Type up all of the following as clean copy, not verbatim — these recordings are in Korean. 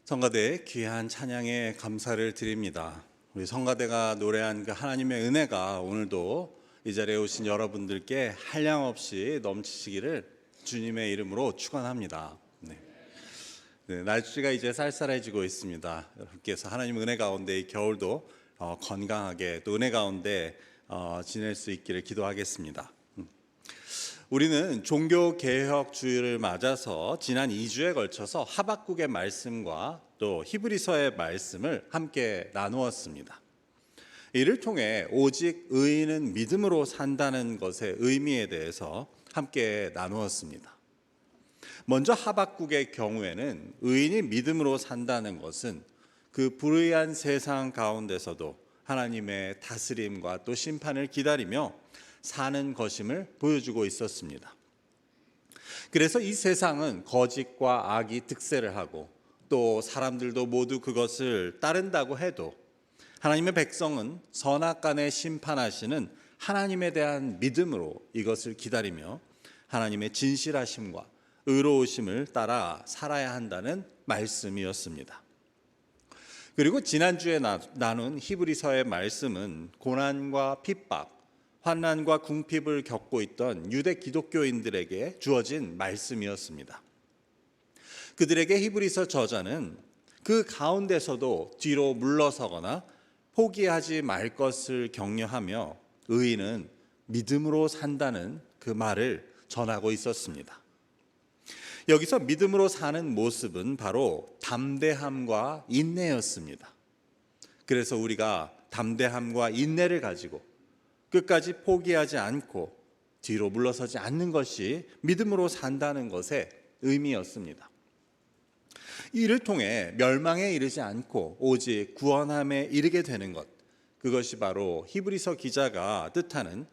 성가대의 귀한 찬양에 감사를 드립니다. 우리 성가대가 노래한 그 하나님의 은혜가 오늘도 이 자리에 오신 여러분들께 한량없이 넘치시기를 주님의 이름으로 축원합니다. 날씨가 이제 쌀쌀해지고 있습니다. 여러분께서 하나님 은혜 가운데 이 겨울도 건강하게 또 은혜 가운데 지낼 수 있기를 기도하겠습니다. 우리는 종교개혁 주일을 맞아서 지난 2주에 걸쳐서 하박국의 말씀과 또 히브리서의 말씀을 함께 나누었습니다. 이를 통해 오직 의인은 믿음으로 산다는 것의 의미에 대해서 함께 나누었습니다. 먼저 하박국의 경우에는 의인이 믿음으로 산다는 것은 그 불의한 세상 가운데서도 하나님의 다스림과 또 심판을 기다리며 사는 것임을 보여주고 있었습니다. 그래서 이 세상은 거짓과 악이 득세를 하고 또 사람들도 모두 그것을 따른다고 해도 하나님의 백성은 선악간에 심판하시는 하나님에 대한 믿음으로 이것을 기다리며 하나님의 진실하심과 의로우심을 따라 살아야 한다는 말씀이었습니다. 그리고 지난주에 나눈 히브리서의 말씀은 고난과 핍박, 환난과 궁핍을 겪고 있던 유대 기독교인들에게 주어진 말씀이었습니다. 그들에게 히브리서 저자는 그 가운데서도 뒤로 물러서거나 포기하지 말 것을 격려하며 의인은 믿음으로 산다는 그 말을 전하고 있었습니다. 여기서 믿음으로 사는 모습은 바로 담대함과 인내였습니다. 그래서 우리가 담대함과 인내를 가지고 끝까지 포기하지 않고 뒤로 물러서지 않는 것이 믿음으로 산다는 것의 의미였습니다. 이를 통해 멸망에 이르지 않고 오직 구원함에 이르게 되는 것, 그것이 바로 히브리서 기자가 뜻하는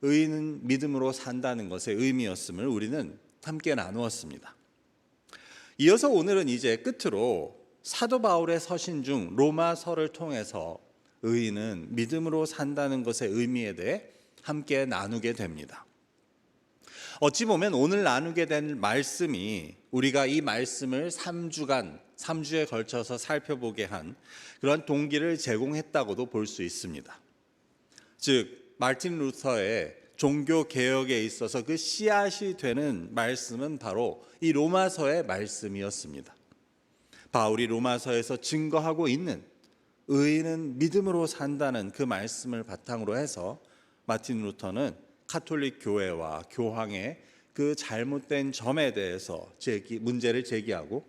의인은 믿음으로 산다는 것의 의미였음을 우리는 함께 나누었습니다. 이어서 오늘은 이제 끝으로 사도 바울의 서신 중 로마서를 통해서 의인은 믿음으로 산다는 것의 의미에 대해 함께 나누게 됩니다. 어찌 보면 오늘 나누게 된 말씀이 우리가 이 말씀을 3주에 걸쳐서 살펴보게 한 그런 동기를 제공했다고도 볼 수 있습니다. 즉 마틴 루터의 종교개혁에 있어서 그 씨앗이 되는 말씀은 바로 이 로마서의 말씀이었습니다. 바울이 로마서에서 증거하고 있는 의인은 믿음으로 산다는 그 말씀을 바탕으로 해서 마틴 루터는 카톨릭 교회와 교황의 그 잘못된 점에 대해서 문제를 제기하고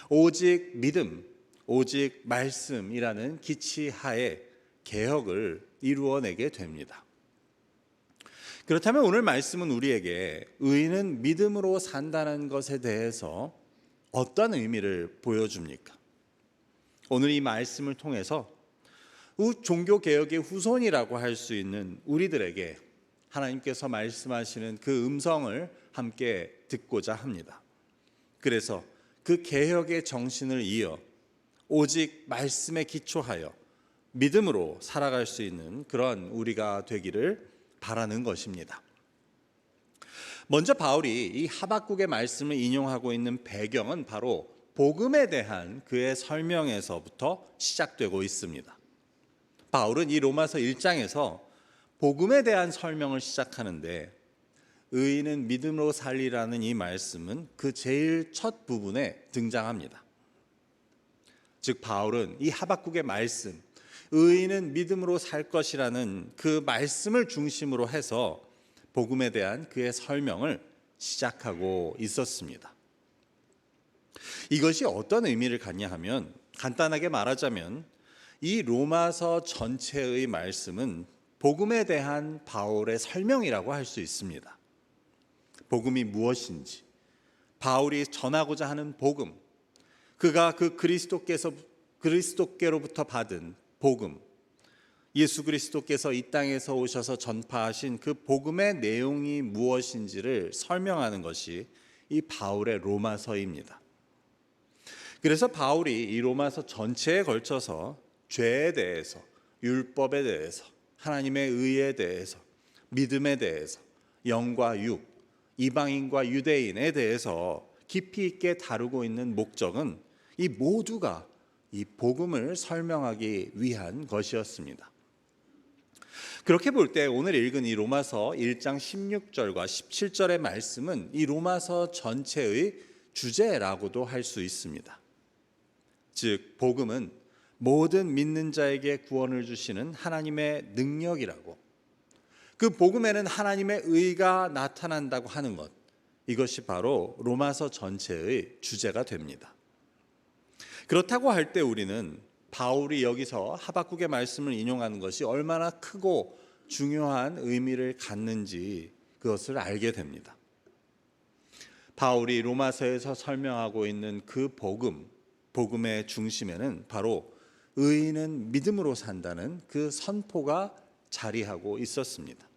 오직 믿음, 오직 말씀이라는 기치하에 개혁을 이루어내게 됩니다. 그렇다면 오늘 말씀은 우리에게 의인은 믿음으로 산다는 것에 대해서 어떤 의미를 보여줍니까? 오늘 이 말씀을 통해서 종교개혁의 후손이라고 할 수 있는 우리들에게 하나님께서 말씀하시는 그 음성을 함께 듣고자 합니다. 그래서 그 개혁의 정신을 이어 오직 말씀에 기초하여 믿음으로 살아갈 수 있는 그런 우리가 되기를 바라는 것입니다. 먼저 바울이 이 하박국의 말씀을 인용하고 있는 배경은 바로 복음에 대한 그의 설명에서부터 시작되고 있습니다. 바울은 이 로마서 1장에서 복음에 대한 설명을 시작하는데 의인은 믿음으로 살리라는 이 말씀은 그 제일 첫 부분에 등장합니다. 즉 바울은 이 하박국의 말씀, 의인은 믿음으로 살 것이라는 그 말씀을 중심으로 해서 복음에 대한 그의 설명을 시작하고 있었습니다. 이것이 어떤 의미를 갖냐 하면 간단하게 말하자면 이 로마서 전체의 말씀은 복음에 대한 바울의 설명이라고 할 수 있습니다. 복음이 무엇인지, 바울이 전하고자 하는 복음, 그가 그 그리스도께로부터 받은 복음, 예수 그리스도께서 이 땅에서 오셔서 전파하신 그 복음의 내용이 무엇인지를 설명하는 것이 이 바울의 로마서입니다. 그래서 바울이 이 로마서 전체에 걸쳐서 죄에 대해서, 율법에 대해서, 하나님의 의에 대해서, 믿음에 대해서, 영과 육, 이방인과 유대인에 대해서 깊이 있게 다루고 있는 목적은 이 모두가 이 복음을 설명하기 위한 것이었습니다. 그렇게 볼 때 오늘 읽은 이 로마서 1장 16절과 17절의 말씀은 이 로마서 전체의 주제라고도 할 수 있습니다. 즉 복음은 모든 믿는 자에게 구원을 주시는 하나님의 능력이라고, 그 복음에는 하나님의 의가 나타난다고 하는 것, 이것이 바로 로마서 전체의 주제가 됩니다. 그렇다고 할 때 우리는 바울이 여기서 하박국의 말씀을 인용하는 것이 얼마나 크고 중요한 의미를 갖는지 그것을 알게 됩니다. 바울이 로마서에서 설명하고 있는 그 복음의 중심에는 바로 의인은 믿음으로 산다는 그 선포가 자리하고 있었습니다.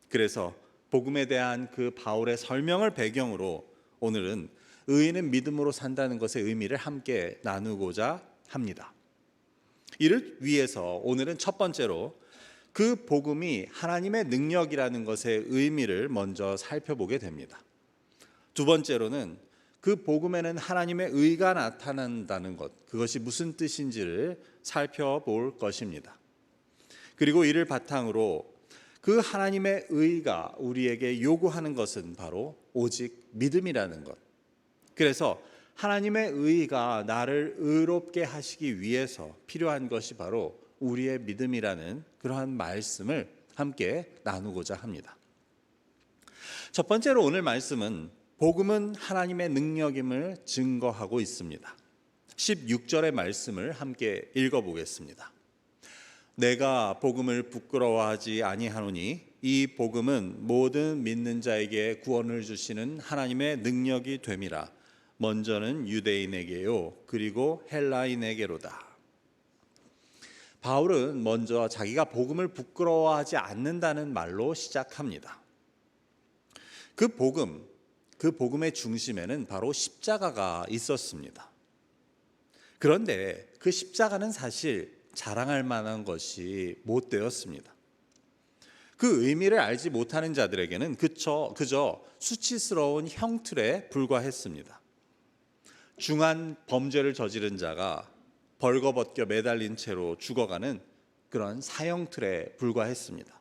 그래서 복음에 대한 그 바울의 설명을 배경으로 오늘은 의인은 믿음으로 산다는 것의 의미를 함께 나누고자 합니다. 이를 위해서 오늘은 첫 번째로 그 복음이 하나님의 능력이라는 것의 의미를 먼저 살펴보게 됩니다. 두 번째로는 그 복음에는 하나님의 의가 나타난다는 것, 그것이 무슨 뜻인지를 살펴볼 것입니다. 그리고 이를 바탕으로 그 하나님의 의가 우리에게 요구하는 것은 바로 오직 믿음이라는 것. 그래서 하나님의 의가 나를 의롭게 하시기 위해서 필요한 것이 바로 우리의 믿음이라는 그러한 말씀을 함께 나누고자 합니다. 첫 번째로 오늘 말씀은 복음은 하나님의 능력임을 증거하고 있습니다. 16절의 말씀을 함께 읽어보겠습니다. 내가 복음을 부끄러워하지 아니하노니 이 복음은 모든 믿는 자에게 구원을 주시는 하나님의 능력이 됨이라. 먼저는 유대인에게요 그리고 헬라인에게로다. 바울은 먼저 자기가 복음을 부끄러워하지 않는다는 말로 시작합니다. 그 복음의 중심에는 바로 십자가가 있었습니다. 그런데 그 십자가는 사실 자랑할 만한 것이 못 되었습니다. 그 의미를 알지 못하는 자들에게는 그저 수치스러운 형틀에 불과했습니다. 중한 범죄를 저지른 자가 벌거벗겨 매달린 채로 죽어가는 그런 사형틀에 불과했습니다.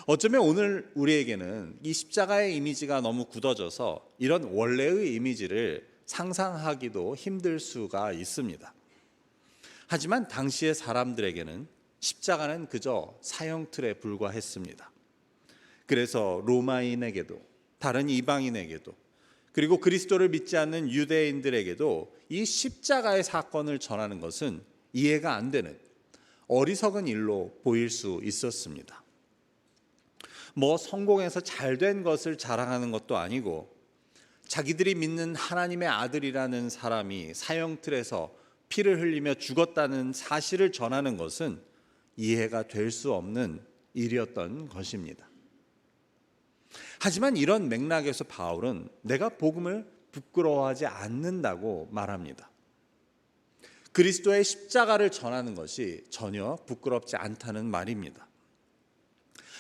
어쩌면 오늘 우리에게는 이 십자가의 이미지가 너무 굳어져서 이런 원래의 이미지를 상상하기도 힘들 수가 있습니다. 하지만 당시의 사람들에게는 십자가는 그저 사형틀에 불과했습니다. 그래서 로마인에게도 다른 이방인에게도 그리고 그리스도를 믿지 않는 유대인들에게도 이 십자가의 사건을 전하는 것은 이해가 안 되는 어리석은 일로 보일 수 있었습니다. 성공해서 잘된 것을 자랑하는 것도 아니고 자기들이 믿는 하나님의 아들이라는 사람이 사형틀에서 피를 흘리며 죽었다는 사실을 전하는 것은 이해가 될 수 없는 일이었던 것입니다. 하지만 이런 맥락에서 바울은 내가 복음을 부끄러워하지 않는다고 말합니다. 그리스도의 십자가를 전하는 것이 전혀 부끄럽지 않다는 말입니다.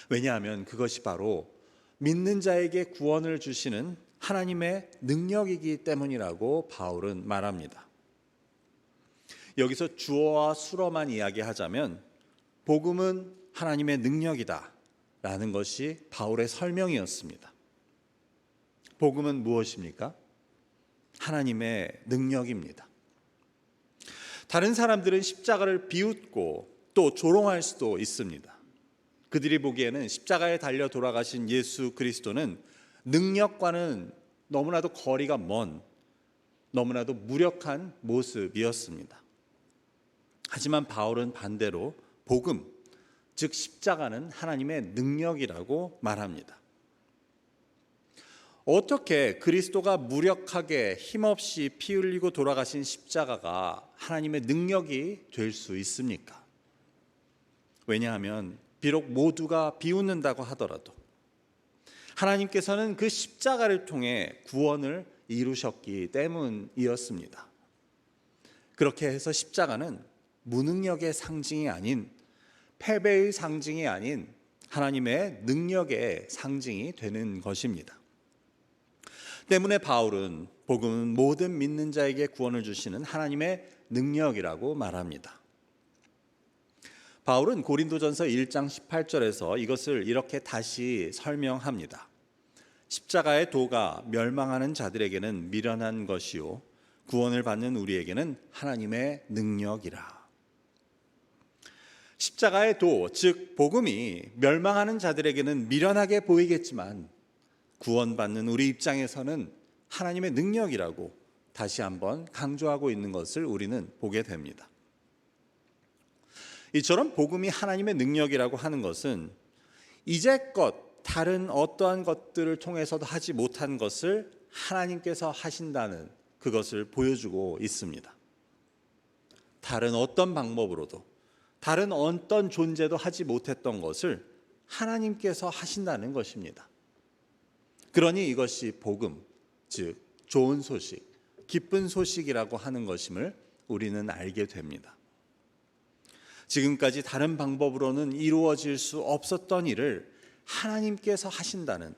왜냐하면 그것이 바로 믿는 자에게 구원을 주시는 하나님의 능력이기 때문이라고 바울은 말합니다. 여기서 주어와 수어만 이야기하자면 복음은 하나님의 능력이다 라는 것이 바울의 설명이었습니다. 복음은 무엇입니까? 하나님의 능력입니다. 다른 사람들은 십자가를 비웃고 또 조롱할 수도 있습니다. 그들이 보기에는 십자가에 달려 돌아가신 예수 그리스도는 능력과는 너무나도 거리가 먼, 너무나도 무력한 모습이었습니다. 하지만 바울은 반대로 복음, 즉 십자가는 하나님의 능력이라고 말합니다. 어떻게 그리스도가 무력하게 힘없이 피 흘리고 돌아가신 십자가가 하나님의 능력이 될 수 있습니까? 왜냐하면 비록 모두가 비웃는다고 하더라도 하나님께서는 그 십자가를 통해 구원을 이루셨기 때문이었습니다. 그렇게 해서 십자가는 무능력의 상징이 아닌, 패배의 상징이 아닌 하나님의 능력의 상징이 되는 것입니다. 때문에 바울은 복음은 모든 믿는 자에게 구원을 주시는 하나님의 능력이라고 말합니다. 바울은 고린도전서 1장 18절에서 이것을 이렇게 다시 설명합니다. 십자가의 도가 멸망하는 자들에게는 미련한 것이요 구원을 받는 우리에게는 하나님의 능력이라. 십자가의 도, 즉 복음이 멸망하는 자들에게는 미련하게 보이겠지만 구원받는 우리 입장에서는 하나님의 능력이라고 다시 한번 강조하고 있는 것을 우리는 보게 됩니다. 이처럼 복음이 하나님의 능력이라고 하는 것은 이제껏 다른 어떠한 것들을 통해서도 하지 못한 것을 하나님께서 하신다는 그것을 보여주고 있습니다. 다른 어떤 방법으로도 다른 어떤 존재도 하지 못했던 것을 하나님께서 하신다는 것입니다. 그러니 이것이 복음, 즉 좋은 소식, 기쁜 소식이라고 하는 것임을 우리는 알게 됩니다. 지금까지 다른 방법으로는 이루어질 수 없었던 일을 하나님께서 하신다는,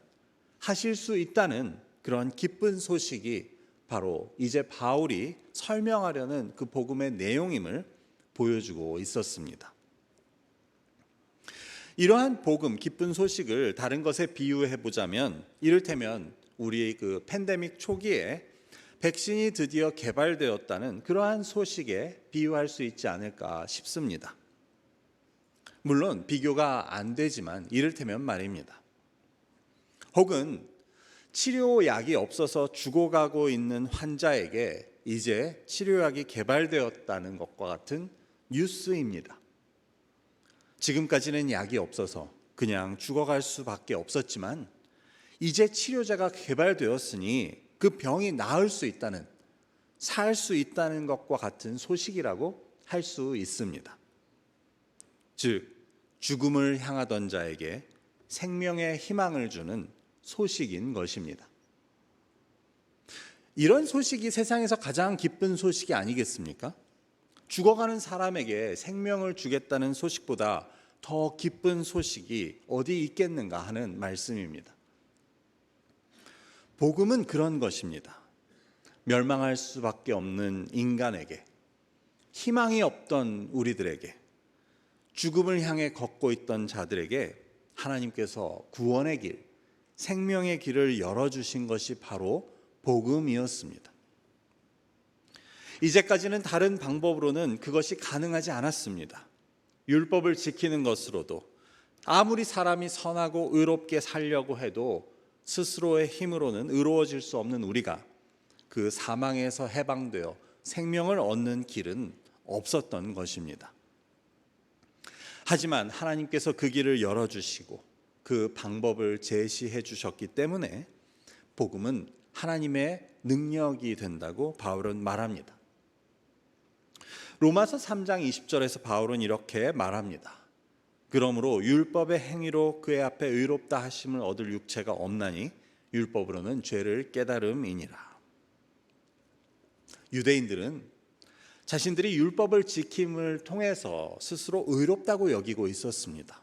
하실 수 있다는 그런 기쁜 소식이 바로 이제 바울이 설명하려는 그 복음의 내용임을 보여주고 있었습니다. 이러한 복음, 기쁜 소식을 다른 것에 비유해 보자면 이를테면 우리 그 팬데믹 초기에 백신이 드디어 개발되었다는 그러한 소식에 비유할 수 있지 않을까 싶습니다. 물론 비교가 안 되지만 이를테면 말입니다. 혹은 치료약이 없어서 죽어가고 있는 환자에게 이제 치료약이 개발되었다는 것과 같은 뉴스입니다. 지금까지는 약이 없어서 그냥 죽어갈 수밖에 없었지만 이제 치료제가 개발되었으니 그 병이 나을 수 있다는, 살 수 있다는 것과 같은 소식이라고 할 수 있습니다. 즉 죽음을 향하던 자에게 생명의 희망을 주는 소식인 것입니다. 이런 소식이 세상에서 가장 기쁜 소식이 아니겠습니까? 죽어가는 사람에게 생명을 주겠다는 소식보다 더 기쁜 소식이 어디 있겠는가 하는 말씀입니다. 복음은 그런 것입니다. 멸망할 수밖에 없는 인간에게, 희망이 없던 우리들에게, 죽음을 향해 걷고 있던 자들에게 하나님께서 구원의 길, 생명의 길을 열어주신 것이 바로 복음이었습니다. 이제까지는 다른 방법으로는 그것이 가능하지 않았습니다. 율법을 지키는 것으로도 아무리 사람이 선하고 의롭게 살려고 해도 스스로의 힘으로는 의로워질 수 없는 우리가 그 사망에서 해방되어 생명을 얻는 길은 없었던 것입니다. 하지만 하나님께서 그 길을 열어주시고 그 방법을 제시해 주셨기 때문에 복음은 하나님의 능력이 된다고 바울은 말합니다. 로마서 3장 20절에서 바울은 이렇게 말합니다. 그러므로 율법의 행위로 그의 앞에 의롭다 하심을 얻을 육체가 없나니 율법으로는 죄를 깨달음이니라. 유대인들은 자신들이 율법을 지킴을 통해서 스스로 의롭다고 여기고 있었습니다.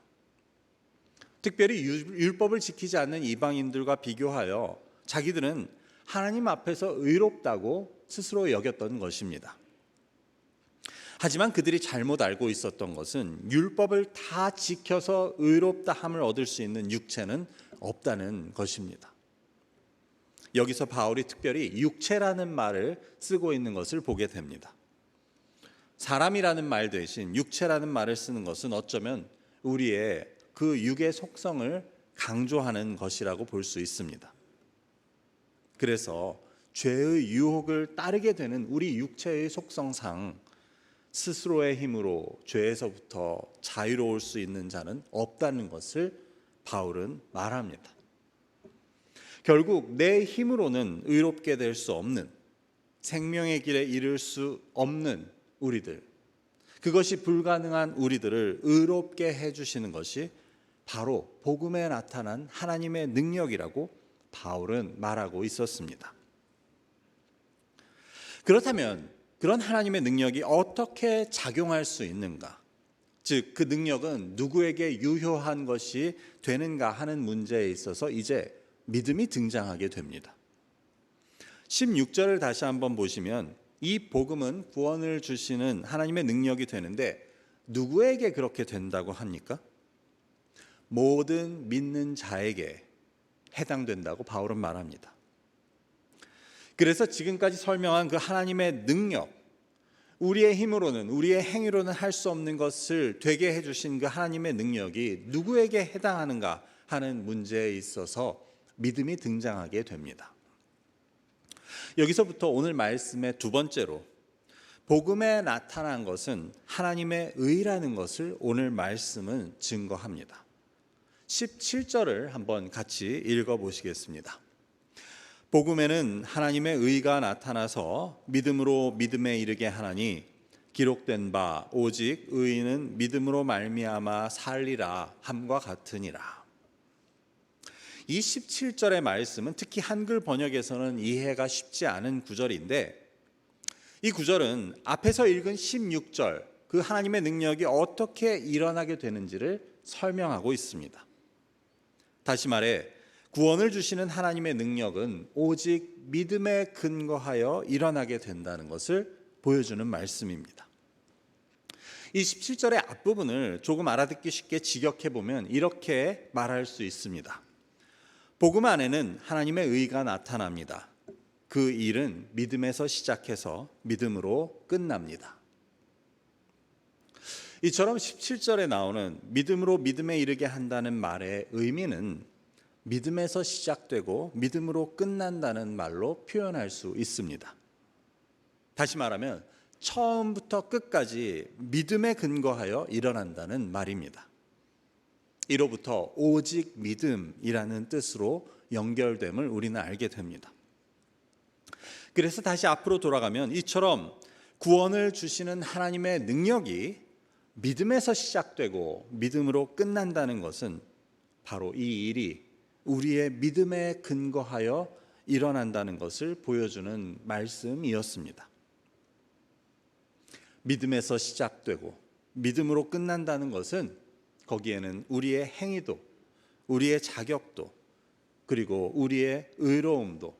특별히 율법을 지키지 않는 이방인들과 비교하여 자기들은 하나님 앞에서 의롭다고 스스로 여겼던 것입니다. 하지만 그들이 잘못 알고 있었던 것은 율법을 다 지켜서 의롭다 함을 얻을 수 있는 육체는 없다는 것입니다. 여기서 바울이 특별히 육체라는 말을 쓰고 있는 것을 보게 됩니다. 사람이라는 말 대신 육체라는 말을 쓰는 것은 어쩌면 우리의 그 육의 속성을 강조하는 것이라고 볼 수 있습니다. 그래서 죄의 유혹을 따르게 되는 우리 육체의 속성상 스스로의 힘으로 죄에서부터 자유로울 수 있는 자는 없다는 것을 바울은 말합니다. 결국 내 힘으로는 의롭게 될 수 없는, 생명의 길에 이를 수 없는 우리들, 그것이 불가능한 우리들을 의롭게 해주시는 것이 바로 복음에 나타난 하나님의 능력이라고 바울은 말하고 있었습니다. 그렇다면 그런 하나님의 능력이 어떻게 작용할 수 있는가? 즉, 그 능력은 누구에게 유효한 것이 되는가 하는 문제에 있어서 이제 믿음이 등장하게 됩니다. 16절을 다시 한번 보시면 이 복음은 구원을 주시는 하나님의 능력이 되는데 누구에게 그렇게 된다고 합니까? 모든 믿는 자에게 해당된다고 바울은 말합니다. 그래서 지금까지 설명한 그 하나님의 능력, 우리의 힘으로는, 우리의 행위로는 할 수 없는 것을 되게 해주신 그 하나님의 능력이 누구에게 해당하는가 하는 문제에 있어서 믿음이 등장하게 됩니다. 여기서부터 오늘 말씀의 두 번째로 복음에 나타난 것은 하나님의 의라는 것을 오늘 말씀은 증거합니다. 17절을 한번 같이 읽어보시겠습니다. 복음에는 하나님의 의가 나타나서 믿음으로 믿음에 이르게 하나니 기록된 바 오직 의인은 믿음으로 말미암아 살리라 함과 같으니라. 이 17절의 말씀은 특히 한글 번역에서는 이해가 쉽지 않은 구절인데 이 구절은 앞에서 읽은 16절 그 하나님의 능력이 어떻게 일어나게 되는지를 설명하고 있습니다. 다시 말해 구원을 주시는 하나님의 능력은 오직 믿음에 근거하여 일어나게 된다는 것을 보여주는 말씀입니다. 이 17절의 앞부분을 조금 알아듣기 쉽게 직역해 보면 이렇게 말할 수 있습니다. 복음 안에는 하나님의 의가 나타납니다. 그 일은 믿음에서 시작해서 믿음으로 끝납니다. 이처럼 17절에 나오는 믿음으로 믿음에 이르게 한다는 말의 의미는 믿음에서 시작되고 믿음으로 끝난다는 말로 표현할 수 있습니다. 다시 말하면 처음부터 끝까지 믿음에 근거하여 일어난다는 말입니다. 이로부터 오직 믿음이라는 뜻으로 연결됨을 우리는 알게 됩니다. 그래서 다시 앞으로 돌아가면 이처럼 구원을 주시는 하나님의 능력이 믿음에서 시작되고 믿음으로 끝난다는 것은 바로 이 일이 우리의 믿음에 근거하여 일어난다는 것을 보여주는 말씀이었습니다. 믿음에서 시작되고 믿음으로 끝난다는 것은 거기에는 우리의 행위도, 우리의 자격도, 그리고 우리의 의로움도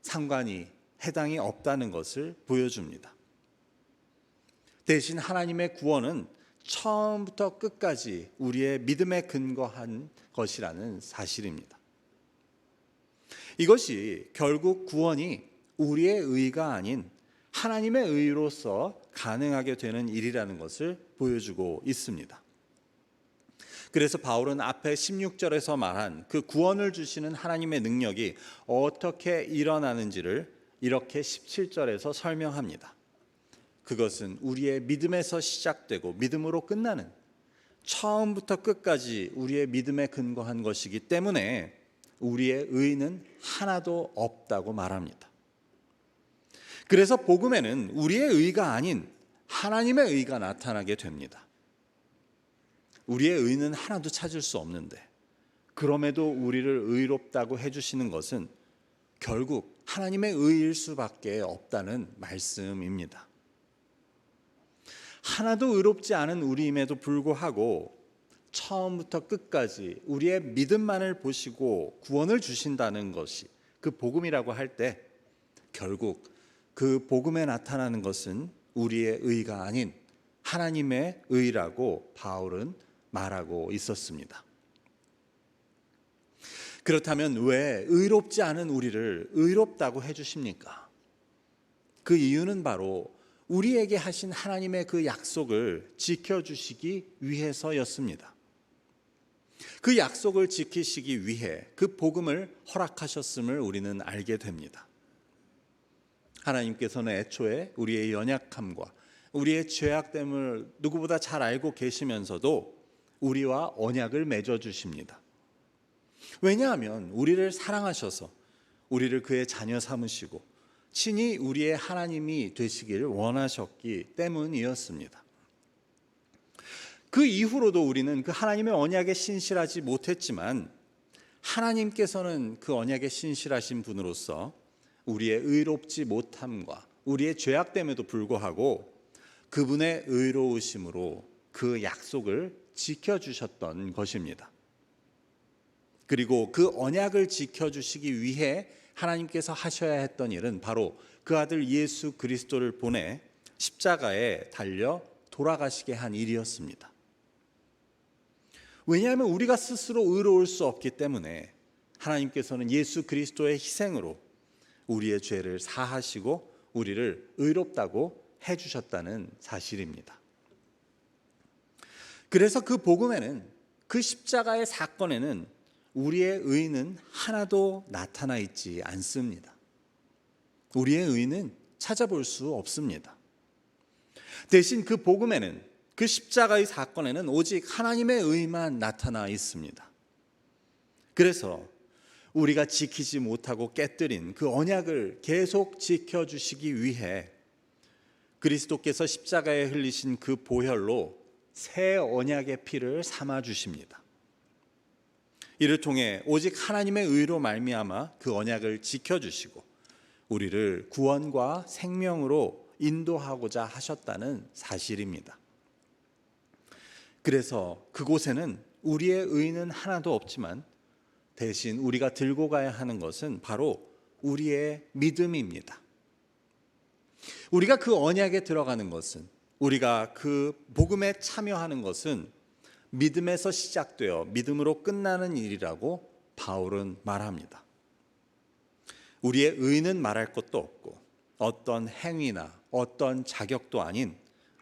상관이 해당이 없다는 것을 보여줍니다. 대신 하나님의 구원은 처음부터 끝까지 우리의 믿음에 근거한 것이라는 사실입니다. 이것이 결국 구원이 우리의 의가 아닌 하나님의 의로서 가능하게 되는 일이라는 것을 보여주고 있습니다. 그래서 바울은 앞에 16절에서 말한 그 구원을 주시는 하나님의 능력이 어떻게 일어나는지를 이렇게 17절에서 설명합니다. 그것은 우리의 믿음에서 시작되고 믿음으로 끝나는 처음부터 끝까지 우리의 믿음에 근거한 것이기 때문에 우리의 의는 하나도 없다고 말합니다. 그래서 복음에는 우리의 의가 아닌 하나님의 의가 나타나게 됩니다. 우리의 의는 하나도 찾을 수 없는데 그럼에도 우리를 의롭다고 해주시는 것은 결국 하나님의 의일 수밖에 없다는 말씀입니다. 하나도 의롭지 않은 우리임에도 불구하고 처음부터 끝까지 우리의 믿음만을 보시고 구원을 주신다는 것이 그 복음이라고 할 때 결국 그 복음에 나타나는 것은 우리의 의가 아닌 하나님의 의라고 바울은 말하고 있었습니다. 그렇다면 왜 의롭지 않은 우리를 의롭다고 해주십니까? 그 이유는 바로 우리에게 하신 하나님의 그 약속을 지켜주시기 위해서였습니다. 그 약속을 지키시기 위해 그 복음을 허락하셨음을 우리는 알게 됩니다. 하나님께서는 애초에 우리의 연약함과 우리의 죄악됨을 누구보다 잘 알고 계시면서도 우리와 언약을 맺어주십니다. 왜냐하면 우리를 사랑하셔서 우리를 그의 자녀 삼으시고 친히 우리의 하나님이 되시기를 원하셨기 때문이었습니다. 그 이후로도 우리는 그 하나님의 언약에 신실하지 못했지만 하나님께서는 그 언약에 신실하신 분으로서 우리의 의롭지 못함과 우리의 죄악됨에도 불구하고 그분의 의로우심으로 그 약속을 지켜주셨던 것입니다. 그리고 그 언약을 지켜주시기 위해 하나님께서 하셔야 했던 일은 바로 그 아들 예수 그리스도를 보내 십자가에 달려 돌아가시게 한 일이었습니다. 왜냐하면 우리가 스스로 의로울 수 없기 때문에 하나님께서는 예수 그리스도의 희생으로 우리의 죄를 사하시고 우리를 의롭다고 해주셨다는 사실입니다. 그래서 그 복음에는, 그 십자가의 사건에는 우리의 의는 하나도 나타나 있지 않습니다. 우리의 의는 찾아볼 수 없습니다. 대신 그 복음에는, 그 십자가의 사건에는 오직 하나님의 의만 나타나 있습니다. 그래서 우리가 지키지 못하고 깨뜨린 그 언약을 계속 지켜주시기 위해 그리스도께서 십자가에 흘리신 그 보혈로 새 언약의 피를 삼아 주십니다. 이를 통해 오직 하나님의 의로 말미암아 그 언약을 지켜주시고 우리를 구원과 생명으로 인도하고자 하셨다는 사실입니다. 그래서 그곳에는 우리의 의는 하나도 없지만 대신 우리가 들고 가야 하는 것은 바로 우리의 믿음입니다. 우리가 그 언약에 들어가는 것은, 우리가 그 복음에 참여하는 것은 믿음에서 시작되어 믿음으로 끝나는 일이라고 바울은 말합니다. 우리의 의는 말할 것도 없고 어떤 행위나 어떤 자격도 아닌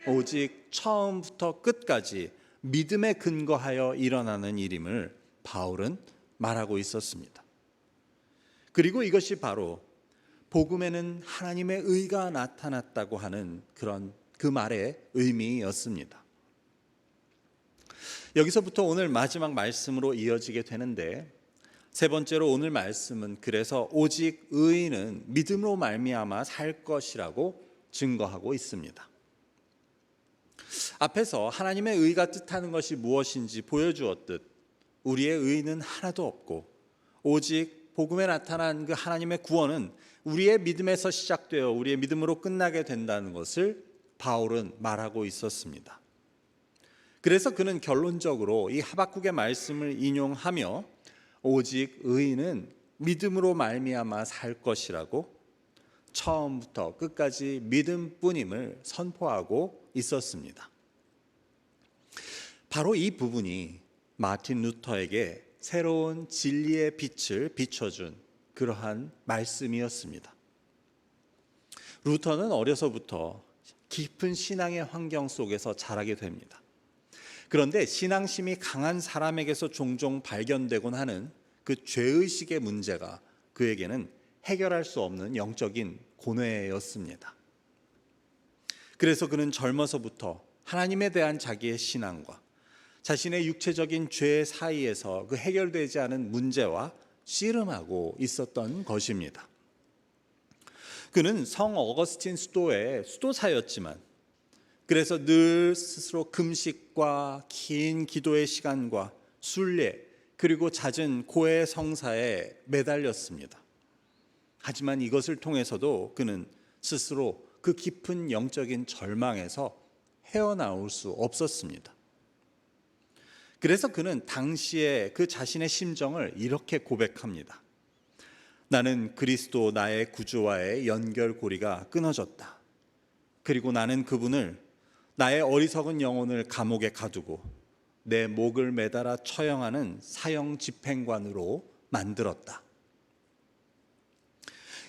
오직 처음부터 끝까지 믿음에 근거하여 일어나는 일임을 바울은 말하고 있었습니다. 그리고 이것이 바로 복음에는 하나님의 의가 나타났다고 하는 그 말의 의미였습니다. 여기서부터 오늘 마지막 말씀으로 이어지게 되는데, 세 번째로 오늘 말씀은 그래서 오직 의인은 믿음으로 말미암아 살 것이라고 증거하고 있습니다. 앞에서 하나님의 의가 뜻하는 것이 무엇인지 보여주었듯 우리의 의는 하나도 없고 오직 복음에 나타난 그 하나님의 구원은 우리의 믿음에서 시작되어 우리의 믿음으로 끝나게 된다는 것을 바울은 말하고 있었습니다. 그래서 그는 결론적으로 이 하박국의 말씀을 인용하며 오직 의인은 믿음으로 말미암아 살 것이라고 처음부터 끝까지 믿음뿐임을 선포하고 있었습니다. 바로 이 부분이 마틴 루터에게 새로운 진리의 빛을 비춰준 그러한 말씀이었습니다. 루터는 어려서부터 깊은 신앙의 환경 속에서 자라게 됩니다. 그런데 신앙심이 강한 사람에게서 종종 발견되곤 하는 그 죄의식의 문제가 그에게는 해결할 수 없는 영적인 고뇌였습니다. 그래서 그는 젊어서부터 하나님에 대한 자기의 신앙과 자신의 육체적인 죄 사이에서 그 해결되지 않은 문제와 씨름하고 있었던 것입니다. 그는 성 어거스틴 수도의 수도사였지만 그래서 늘 스스로 금식과 긴 기도의 시간과 순례 그리고 잦은 고해 성사에 매달렸습니다. 하지만 이것을 통해서도 그는 스스로 그 깊은 영적인 절망에서 헤어나올 수 없었습니다. 그래서 그는 당시에 그 자신의 심정을 이렇게 고백합니다. 나는 그리스도 나의 구주와의 연결고리가 끊어졌다. 그리고 나는 그분을 나의 어리석은 영혼을 감옥에 가두고 내 목을 매달아 처형하는 사형 집행관으로 만들었다.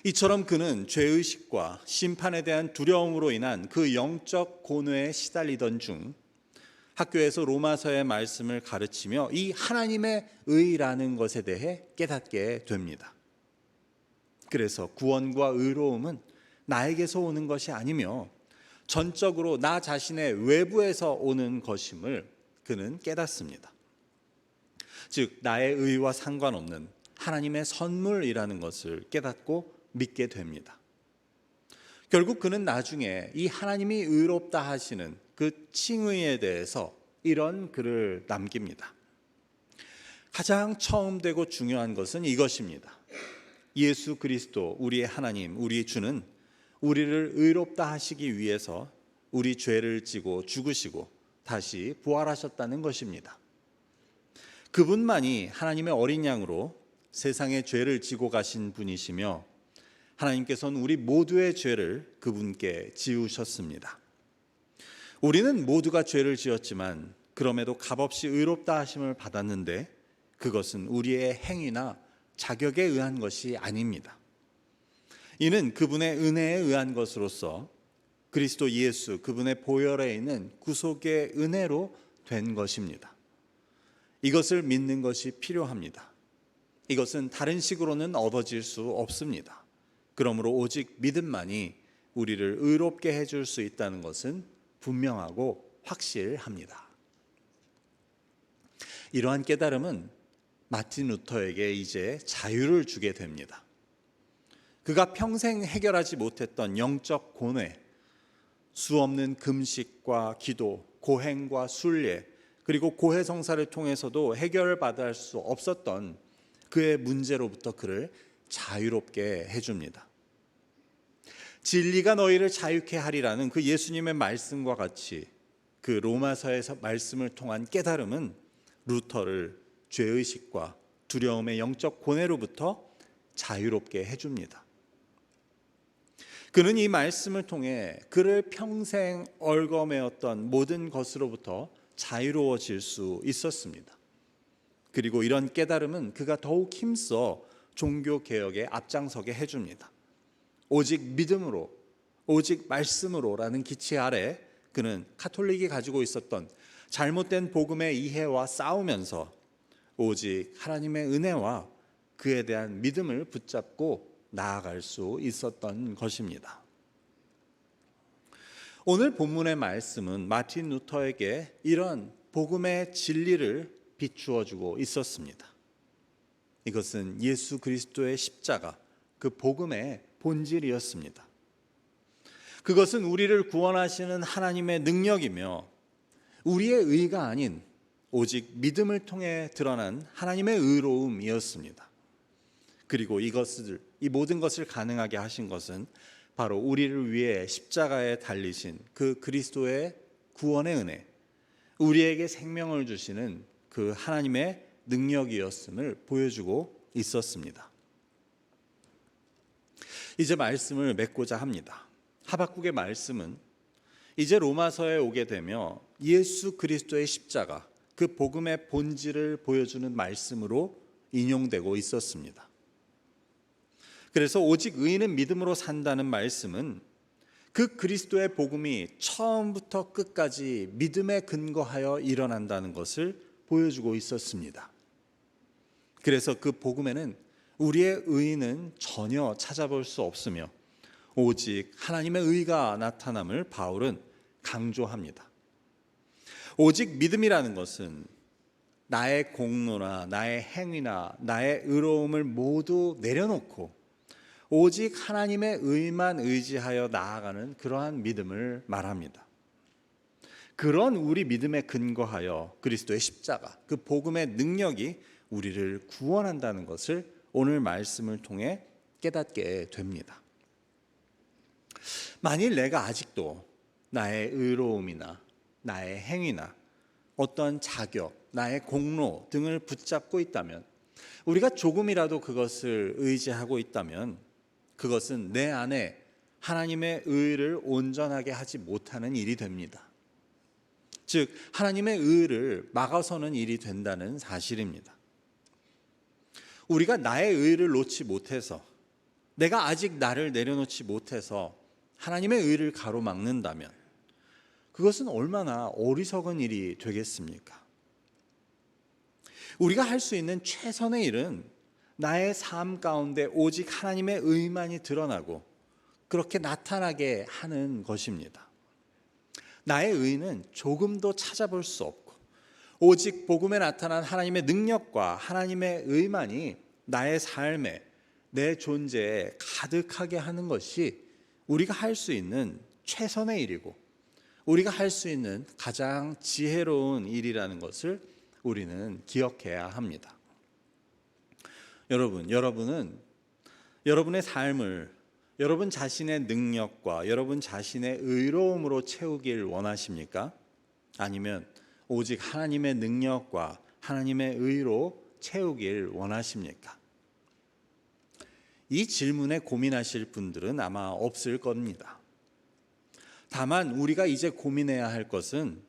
이처럼 그는 죄의식과 심판에 대한 두려움으로 인한 그 영적 고뇌에 시달리던 중 학교에서 로마서의 말씀을 가르치며 이 하나님의 의라는 것에 대해 깨닫게 됩니다. 그래서 구원과 의로움은 나에게서 오는 것이 아니며 전적으로 나 자신의 외부에서 오는 것임을 그는 깨닫습니다. 즉 나의 의와 상관없는 하나님의 선물이라는 것을 깨닫고 믿게 됩니다. 결국 그는 나중에 이 하나님이 의롭다 하시는 그 칭의에 대해서 이런 글을 남깁니다. 가장 처음 되고 중요한 것은 이것입니다. 예수 그리스도 우리의 하나님, 우리 주는 우리를 의롭다 하시기 위해서 우리 죄를 지고 죽으시고 다시 부활하셨다는 것입니다. 그분만이 하나님의 어린 양으로 세상의 죄를 지고 가신 분이시며 하나님께서는 우리 모두의 죄를 그분께 지우셨습니다. 우리는 모두가 죄를 지었지만 그럼에도 값없이 의롭다 하심을 받았는데 그것은 우리의 행위나 자격에 의한 것이 아닙니다. 이는 그분의 은혜에 의한 것으로서 그리스도 예수 그분의 보혈에 있는 구속의 은혜로 된 것입니다. 이것을 믿는 것이 필요합니다. 이것은 다른 식으로는 얻어질 수 없습니다. 그러므로 오직 믿음만이 우리를 의롭게 해줄 수 있다는 것은 분명하고 확실합니다. 이러한 깨달음은 마틴 루터에게 이제 자유를 주게 됩니다. 그가 평생 해결하지 못했던 영적 고뇌, 수없는 금식과 기도, 고행과 순례, 그리고 고해성사를 통해서도 해결받을 수 없었던 그의 문제로부터 그를 자유롭게 해줍니다. 진리가 너희를 자유케 하리라는 그 예수님의 말씀과 같이 그 로마서에서 말씀을 통한 깨달음은 루터를 죄의식과 두려움의 영적 고뇌로부터 자유롭게 해줍니다. 그는 이 말씀을 통해 그를 평생 얽어매었던 모든 것으로부터 자유로워질 수 있었습니다. 그리고 이런 깨달음은 그가 더욱 힘써 종교개혁에 앞장서게 해줍니다. 오직 믿음으로, 오직 말씀으로라는 기치 아래 그는 카톨릭이 가지고 있었던 잘못된 복음의 이해와 싸우면서 오직 하나님의 은혜와 그에 대한 믿음을 붙잡고 나아갈 수 있었던 것입니다. 오늘 본문의 말씀은 마틴 루터에게 이런 복음의 진리를 비추어 주고 있었습니다. 이것은 예수 그리스도의 십자가, 그 복음의 본질이었습니다. 그것은 우리를 구원하시는 하나님의 능력이며 우리의 의가 아닌 오직 믿음을 통해 드러난 하나님의 의로움이었습니다. 그리고 이 모든 것을 가능하게 하신 것은 바로 우리를 위해 십자가에 달리신 그 그리스도의 구원의 은혜, 우리에게 생명을 주시는 그 하나님의 능력이었음을 보여주고 있었습니다. 이제 말씀을 맺고자 합니다. 하박국의 말씀은 이제 로마서에 오게 되며 예수 그리스도의 십자가, 그 복음의 본질을 보여주는 말씀으로 인용되고 있었습니다. 그래서 오직 의인은 믿음으로 산다는 말씀은 그 그리스도의 복음이 처음부터 끝까지 믿음에 근거하여 일어난다는 것을 보여주고 있었습니다. 그래서 그 복음에는 우리의 의인은 전혀 찾아볼 수 없으며 오직 하나님의 의가 나타남을 바울은 강조합니다. 오직 믿음이라는 것은 나의 공로나 나의 행위나 나의 의로움을 모두 내려놓고 오직 하나님의 의만 의지하여 나아가는 그러한 믿음을 말합니다. 그런 우리 믿음에 근거하여 그리스도의 십자가, 그 복음의 능력이 우리를 구원한다는 것을 오늘 말씀을 통해 깨닫게 됩니다. 만일 내가 아직도 나의 의로움이나 나의 행위나 어떤 자격, 나의 공로 등을 붙잡고 있다면, 우리가 조금이라도 그것을 의지하고 있다면 그것은 내 안에 하나님의 의를 온전하게 하지 못하는 일이 됩니다. 즉 하나님의 의를 막아서는 일이 된다는 사실입니다. 우리가 나의 의를 놓지 못해서, 내가 아직 나를 내려놓지 못해서 하나님의 의를 가로막는다면 그것은 얼마나 어리석은 일이 되겠습니까? 우리가 할 수 있는 최선의 일은 나의 삶 가운데 오직 하나님의 의만이 드러나고 그렇게 나타나게 하는 것입니다. 나의 의는 조금도 찾아볼 수 없고 오직 복음에 나타난 하나님의 능력과 하나님의 의만이 나의 삶에, 내 존재에 가득하게 하는 것이 우리가 할 수 있는 최선의 일이고 우리가 할 수 있는 가장 지혜로운 일이라는 것을 우리는 기억해야 합니다. 여러분은 여러분의 삶을 여러분 자신의 능력과 여러분 자신의 의로움으로 채우길 원하십니까? 아니면 오직 하나님의 능력과 하나님의 의로 채우길 원하십니까? 이 질문에 고민하실 분들은 아마 없을 겁니다. 다만 우리가 이제 고민해야 할 것은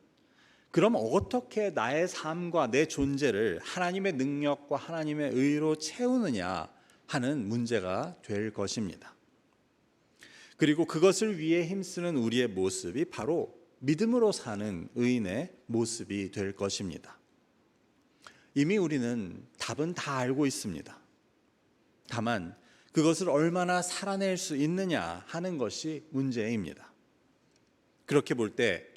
그럼 어떻게 나의 삶과 내 존재를 하나님의 능력과 하나님의 의로 채우느냐 하는 문제가 될 것입니다. 그리고 그것을 위해 힘쓰는 우리의 모습이 바로 믿음으로 사는 의인의 모습이 될 것입니다. 이미 우리는 답은 다 알고 있습니다. 다만 그것을 얼마나 살아낼 수 있느냐 하는 것이 문제입니다. 그렇게 볼 때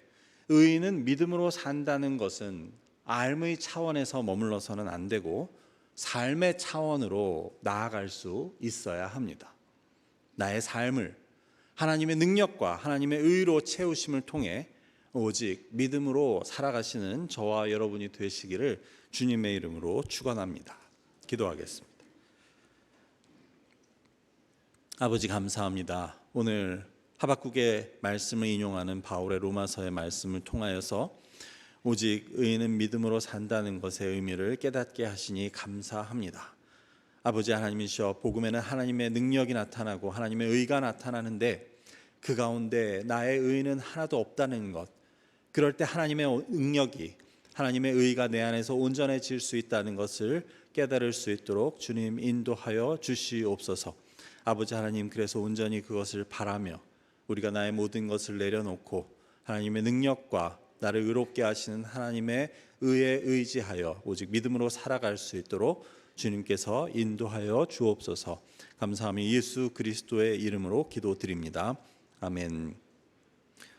의인은 믿음으로 산다는 것은 알의 차원에서 머물러서는 안 되고 삶의 차원으로 나아갈 수 있어야 합니다. 나의 삶을 하나님의 능력과 하나님의 의로 채우심을 통해 오직 믿음으로 살아가시는 저와 여러분이 되시기를 주님의 이름으로 축원합니다. 기도하겠습니다. 아버지 감사합니다. 오늘 하박국의 말씀을 인용하는 바울의 로마서의 말씀을 통하여서 오직 의인은 믿음으로 산다는 것의 의미를 깨닫게 하시니 감사합니다. 아버지 하나님이시여, 복음에는 하나님의 능력이 나타나고 하나님의 의가 나타나는데 그 가운데 나의 의는 하나도 없다는 것, 그럴 때 하나님의 능력이, 하나님의 의가 내 안에서 온전해질 수 있다는 것을 깨달을 수 있도록 주님 인도하여 주시옵소서. 아버지 하나님, 그래서 온전히 그것을 바라며 우리가 나의 모든 것을 내려놓고 하나님의 능력과 나를 의롭게 하시는 하나님의 의에 의지하여 오직 믿음으로 살아갈 수 있도록 주님께서 인도하여 주옵소서. 감사하며 예수 그리스도의 이름으로 기도드립니다. 아멘.